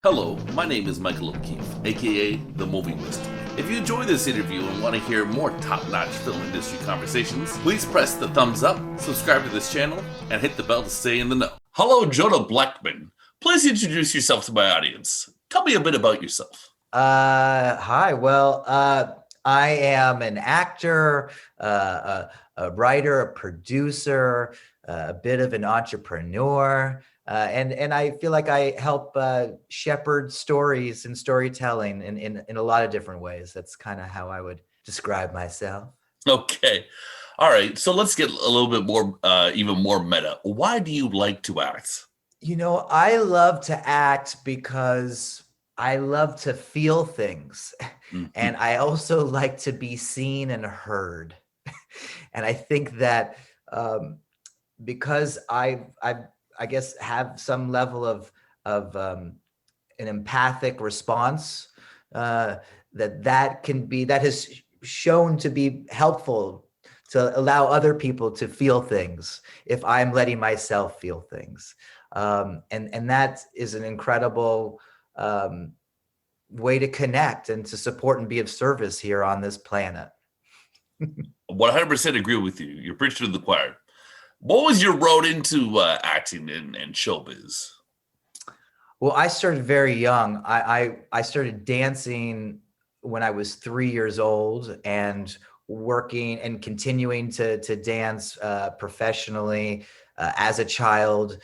Hello, my name is Michael O'Keefe, aka The Movie Wist. If you enjoy this interview and want to hear more top-notch film industry conversations, please press the thumbs up, subscribe to this channel, and hit the bell to stay in the know. Hello, Jonah Blechman. Please introduce yourself to my audience. Tell me a bit about yourself. Hi. I am an actor, a writer, a producer, a bit of an entrepreneur, and I feel like I help shepherd stories and storytelling in a lot of different ways. That's kind of how I would describe myself. Okay. All right, so let's get a little bit more, even more meta. Why do you like to act? I love to act because I love to feel things. And I also like to be seen and heard. And I think that because I guess have some level of an empathic response, that has shown to be helpful to allow other people to feel things if I'm letting myself feel things. And that is an incredible way to connect and to support and be of service here on this planet. 100% agree with you. You're preaching to the choir. What was your road into acting and showbiz? Well, I started very young. I started dancing when I was 3 years old and working and continuing to dance professionally as a child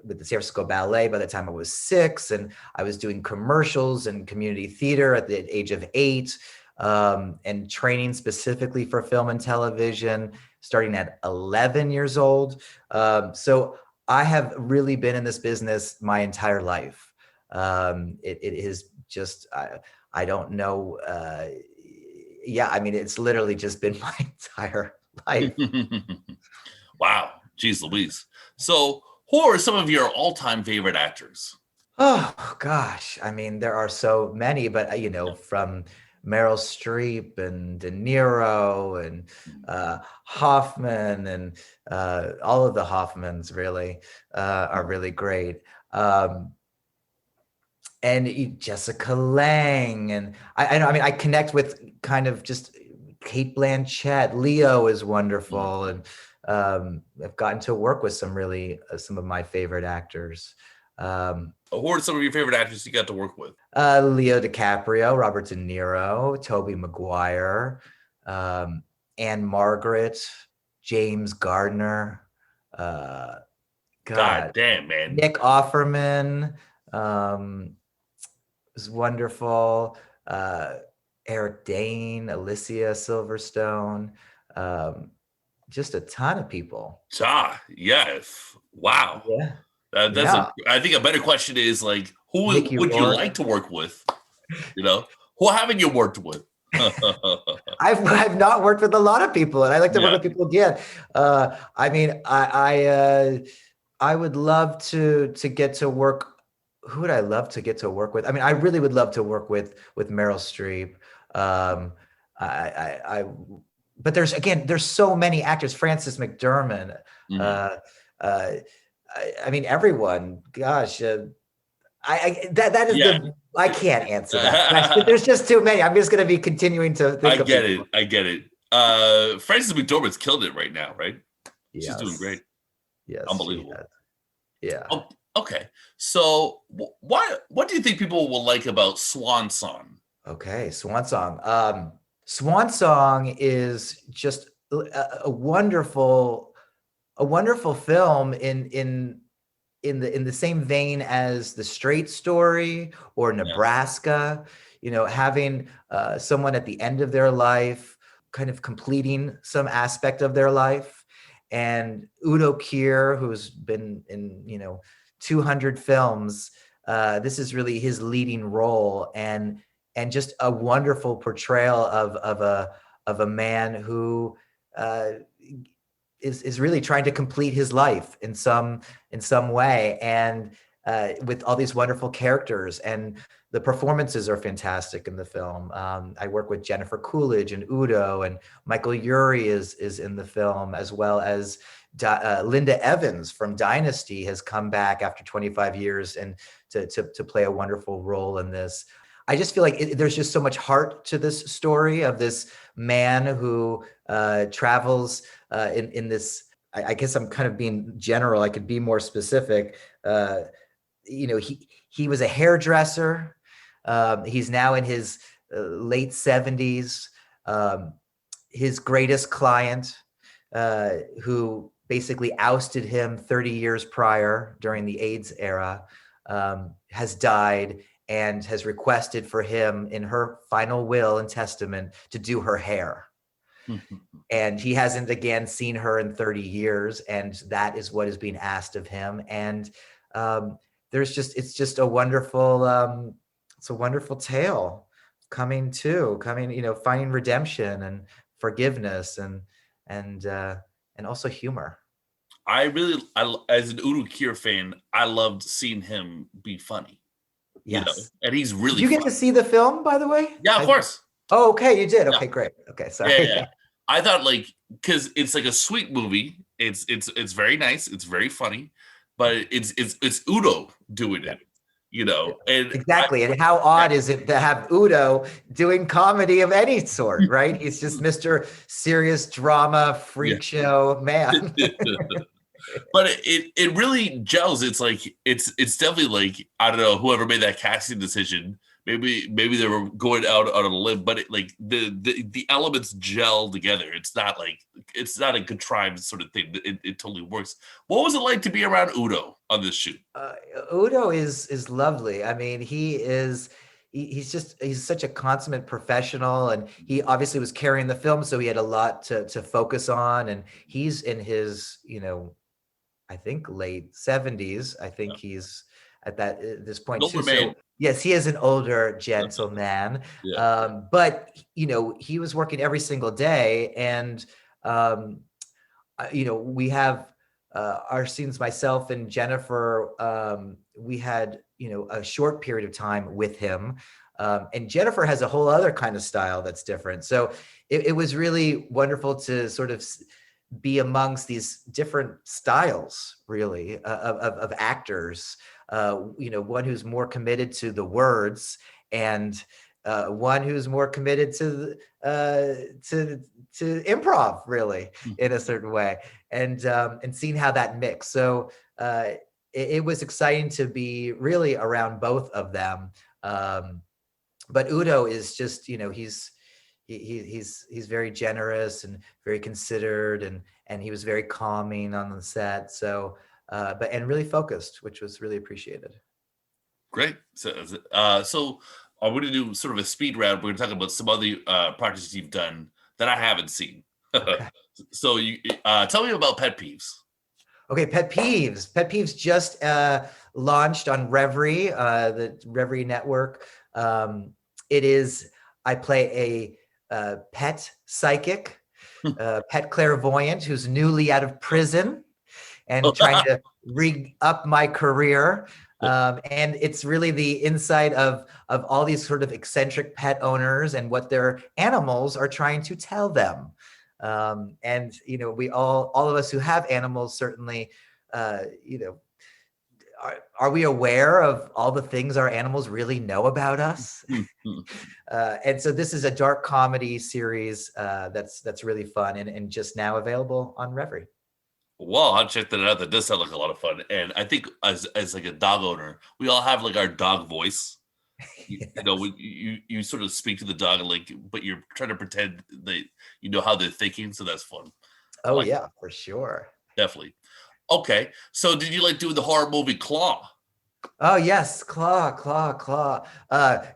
with the San Francisco Ballet by the time I was 6. And I was doing commercials and community theater at the age of 8, and training specifically for film and television starting at 11 years old. So I have really been in this business my entire life. It is just, I don't know. I mean, it's literally just been my entire life. Wow. Jeez Louise. So who are some of your all-time favorite actors? Oh gosh, I mean, there are so many, but from Meryl Streep and De Niro and Hoffman and all of the Hoffmans really are really great. And Jessica Lange, and I know. I mean, I connect with kind of just Kate Blanchett. Leo is wonderful, and I've gotten to work with some of my favorite actors. Who are some of your favorite actors you got to work with? Leo DiCaprio, Robert De Niro, Tobey Maguire, Anne Margaret, James Gardner. God damn, man. Nick Offerman was wonderful. Eric Dane, Alicia Silverstone, just a ton of people. Yeah. Wow. Yeah. I think a better question is like, who would you like to work with? Who haven't you worked with? I've not worked with a lot of people, and I like to work with people again. I mean, I would love to get to work. Who would I love to get to work with? I mean, I really would love to work with Meryl Streep. But there's so many actors. Frances McDermott. I mean, everyone. Gosh, I can't answer that. There's just too many. I'm just going to be continuing to think. I get it. Frances McDormand's killed it right now, right? Yes. She's doing great. Yes, unbelievable. Yeah. Oh, okay. So, what do you think people will like about Swan Song? Okay, Swan Song. Swan Song is just a wonderful film in the same vein as The Straight Story or Nebraska. Having someone at the end of their life kind of completing some aspect of their life, and Udo Kier, who's been in 200 films. This is really his leading role, and just a wonderful portrayal of a man who is really trying to complete his life in some way, and with all these wonderful characters, and the performances are fantastic in the film. I work with Jennifer Coolidge and Udo, and Michael Urie is in the film, as well as Linda Evans from Dynasty has come back after 25 years and to play a wonderful role in this. I just feel like there's just so much heart to this story of this man who travels in this. I guess I'm kind of being general. I could be more specific. He was a hairdresser. He's now in his late 70s. His greatest client, who basically ousted him 30 years prior during the AIDS era, has died and has requested for him in her final will and testament to do her hair. And he hasn't again seen her in 30 years. And that is what is being asked of him. And it's just a wonderful, it's a wonderful tale coming, finding redemption and forgiveness and also humor. As an Udo Kier fan, I loved seeing him be funny. Yes. And he's really. Did you get to see the film, by the way? Yeah, of course. Oh, okay, you did. Yeah. Okay, great. Okay, sorry. Yeah. I thought because it's like a sweet movie. It's very nice. It's very funny, but it's Udo doing it. And exactly. And how odd is it to have Udo doing comedy of any sort, right? He's just Mr. Serious drama freak show man. But it really gels. It's it's definitely I don't know, whoever made that casting decision. Maybe they were going out on a limb, but the elements gel together. It's not a contrived sort of thing. It totally works. What was it like to be around Udo on this shoot? Udo is lovely. I mean, he's such a consummate professional, and he obviously was carrying the film, so he had a lot to focus on. And he's in his, I think late 70s. I think he's at this point too. So, yes, he is an older gentleman. But he was working every single day, and we have our scenes, myself and Jennifer. We had a short period of time with him, and Jennifer has a whole other kind of style that's different. So it was really wonderful to sort of be amongst these different styles, really, of actors. One who's more committed to the words, and one who's more committed to improv, really, in a certain way, and seeing how that mix. So it was exciting to be really around both of them. But Udo is just, he's very generous and very considered, and he was very calming on the set. So, and really focused, which was really appreciated. Great. So I'm going to do sort of a speed round. We're going to talk about some other projects you've done that I haven't seen. Okay. So you tell me about Pet Peeves. Okay, Pet Peeves. Pet Peeves just launched on Reverie, the Reverie network. I play a pet psychic, pet clairvoyant who's newly out of prison and trying to re-up my career. And it's really the insight of all these sort of eccentric pet owners and what their animals are trying to tell them. And we all of us who have animals certainly, are we aware of all the things our animals really know about us? And so this is a dark comedy series that's really fun and just now available on Reverie. Well, I'll check that out. That does sound like a lot of fun. And I think as like a dog owner, we all have our dog voice. Yes. You sort of speak to the dog, but you're trying to pretend that you know how they're thinking. So that's fun. Oh, yeah, for sure. Definitely. Okay. So did you doing the horror movie Claw? Oh, yes. Claw.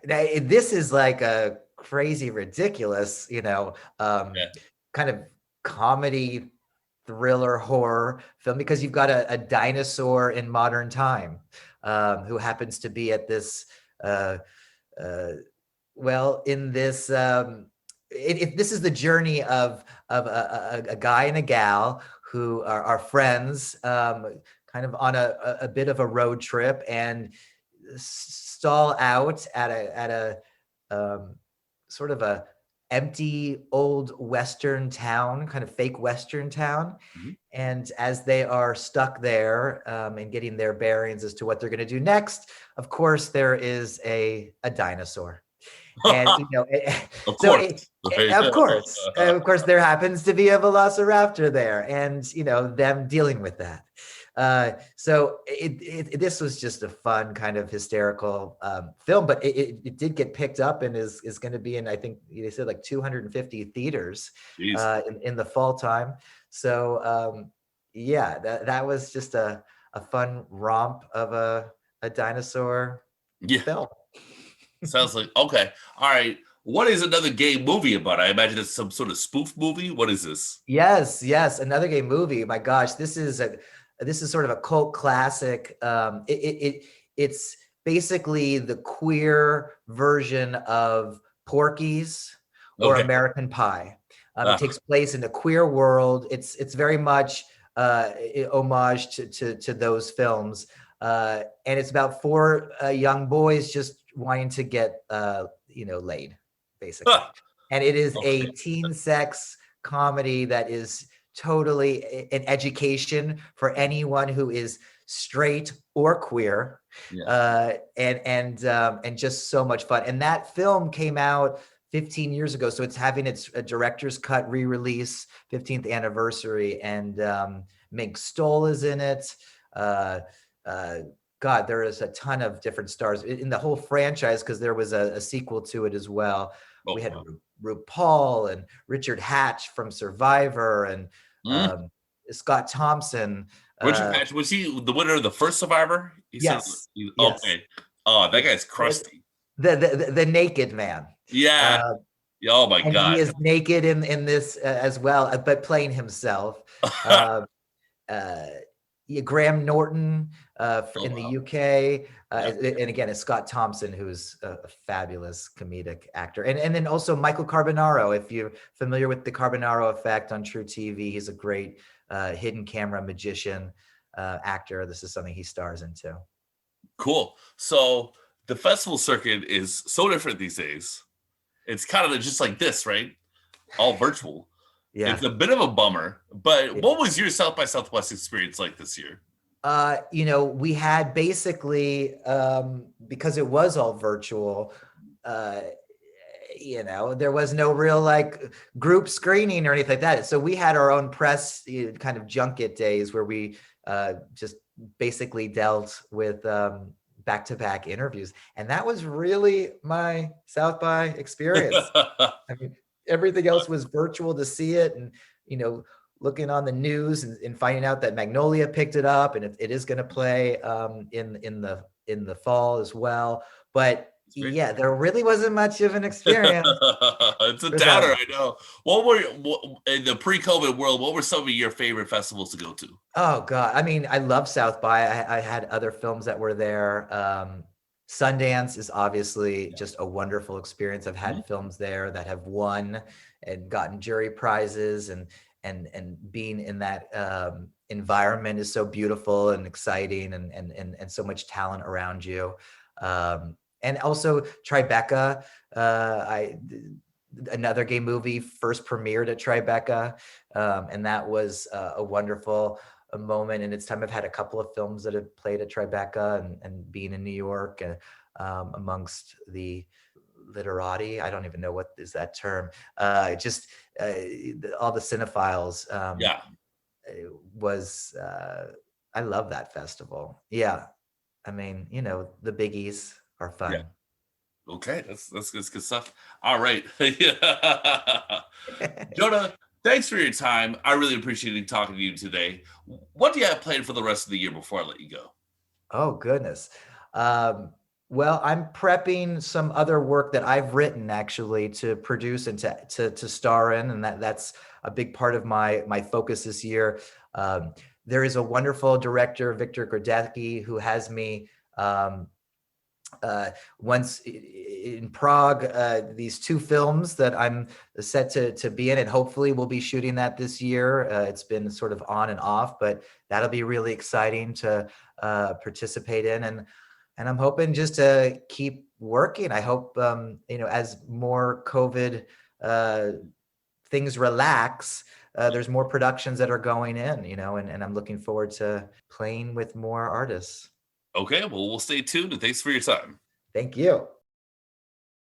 This is like a crazy, ridiculous, kind of comedy thriller horror film, because you've got a dinosaur in modern time who happens to be at this in this this is the journey of a guy and a gal who are friends, kind of on a bit of a road trip, and stall out at a sort of a empty old Western town, kind of fake Western town. Mhm. And as they are stuck there and getting their bearings as to what they're going to do next, of course, there is a dinosaur. And Of so course. Right? of course, there happens to be a velociraptor there, and them dealing with that. So this was just a fun kind of hysterical film, but it did get picked up and is going to be in, I think they said, like 250 theaters Jeez. in the fall time. So yeah, that was just a fun romp of a dinosaur Yeah. film. Sounds like okay. All right. What is another gay movie about? I imagine it's some sort of spoof movie. What is this? Yes, another gay movie. My gosh, this is sort of a cult classic. It's basically the queer version of Porky's or Okay. American Pie. It Ah, takes place in a queer world. It's very much homage to those films, and it's about four young boys just wanting to get laid, basically. ah, And it is a okay. teen sex comedy that is totally an education for anyone who is straight or queer, Yeah. and just so much fun. And that film came out 15 years ago, so it's having its director's cut re-release, 15th anniversary, and Meg Stoll is in it. Uh, uh, God, there is a ton of different stars in the whole franchise because there was a sequel to it as well. Oh We had wow. RuPaul and Richard Hatch from Survivor and Mm. um, Scott Thompson. Richard Uh, Patch, was he the winner of the first Survivor? He said yes, yes, okay. Oh, that yes. guy's crusty. The naked man. Yeah. Uh, Yeah, oh my and he God. is naked in this as well, but playing himself. Uh, uh, yeah, Graham Norton Oh in the wow. UK, Yeah. and again, it's Scott Thompson, who's a fabulous comedic actor, and then also Michael Carbonaro. If you're familiar with the Carbonaro effect on True TV, he's a great hidden camera magician actor. This is something he stars into. Cool. So the festival circuit is so different these days. It's kind of just like this, right? All virtual. Yeah. It's a bit of a bummer, but Yeah. what was your South by Southwest experience like this year? We had basically because it was all virtual. Uh, there was no real like group screening or anything like that. So we had our own press kind of junket days where we just basically dealt with back-to-back interviews, and that was really my South by experience. I mean, everything else was virtual to see it, and you know, looking on the news and finding out that Magnolia picked it up, and it is going to play in the fall as well. But It's great. yeah, there really wasn't much of an experience It's a for that downer, one. I know. In the pre-COVID world? What were some of your favorite festivals to go to? Oh God, I mean, I love South by. I had other films that were there. Sundance is obviously just a wonderful experience. I've Mhm. had films there that have won and gotten jury prizes, and being in that environment is so beautiful and exciting, and so much talent around you. And also Tribeca, I another gay movie first premiered at Tribeca, and that was a wonderful moment in its time. I've had a couple of films that have played at Tribeca, and being in New York and amongst the literati. I don't even know what is that term. Just all the cinephiles Yeah, was. I love that festival. Yeah, I mean, the biggies are yeah. fun. Okay, that's good stuff. All right. Jonah, thanks for your time. I really appreciated talking to you today. What do you have planned for the rest of the year before I let you go? Oh goodness. Um, well, I'm prepping some other work that I've written actually to produce and to star in, and that's a big part of my focus this year. Um, there is a wonderful director, Victor Grodecki, who has me uh, once in Prague, these two films that I'm set to be in, and hopefully we'll be shooting that this year. It's been sort of on and off, but that'll be really exciting to participate in, and I'm hoping just to keep working. I hope as more COVID things relax, there's more productions that are going in, and I'm looking forward to playing with more artists. Okay, well, we'll stay tuned, and thanks for your time. Thank you.